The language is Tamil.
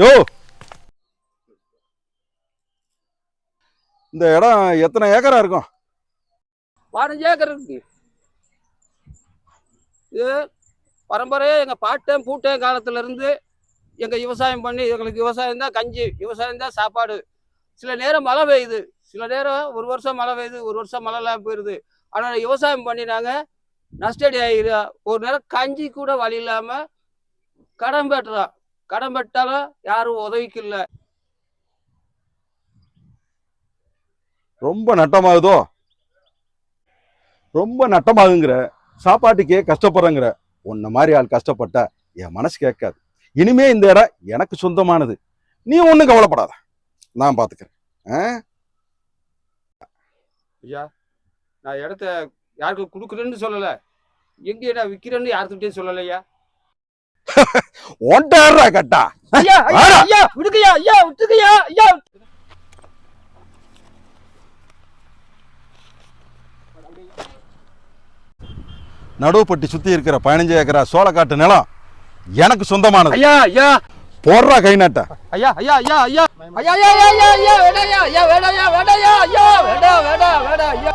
யோ, இந்த இடம் எத்தனை ஏக்கரா இருக்கும்? 15 ஏக்கர் இருக்கு. இது பரம்பரையே எங்க பாட்டன் பூட்டன் காலத்துல இருந்து எங்க விவசாயம் பண்ணி, எங்களுக்கு விவசாயம் தான் கஞ்சி, விவசாயம் தான் சாப்பாடு. சில நேரம் மழை பெய்யுது, சில நேரம் ஒரு வருஷம் மழை பெய்யுது, ஒரு வருஷம் மழை இல்லாம போயிருது. ஆனால் விவசாயம் பண்ணி நாங்கள் நஷ்டடி ஆகிடும். ஒரு நேரம் கஞ்சி கூட வழி இல்லாம கடன் பெட்டுறோம். கடன் பெட்டாலும் யாரும் உதவிக்கு இல்லை. ரொம்ப நட்டமாகுதோ? ரொம்ப நட்டமாகுங்கிற, சாப்பாட்டுக்கே கஷ்டப்படுறங்கிற. உன்ன மாதிரி ஆள் கஷ்டப்பட்டா என் மனசு கேட்காது. இனிமே இந்த இடம் எனக்கு சொந்தமானது. நீ ஒன்றும் கவலைப்படாத, நான் பார்த்துக்கிறேன். ஐயா, நான் இடத்த யாருக்கு கொடுக்குறேன்னு சொல்லலை, எங்கே நான் விற்கிறேன்னு யார்கிட்டையும் சொல்லலையா. ஒன்றாடுறா கட்டா. ஐயா ஐயா விடுக்கையா, ஐயா விட்டுக்கையா, ஐயா. நடுவுப்பட்டி சுத்தி இருக்கிற 15 ஏக்கரா சோளக்காட்டு நிலம் எனக்கு சொந்தமானது. ஐயா ஐயா போடுறா கை நாட்ட. ஐயா ஐயா ஐயா ஐயா ஐயா ஐயா ஐயா ஐயா வேடாயா, ஐயா வேடாயா, வேடாயா, ஐயா வேடா வேடா வேடா ஐயா.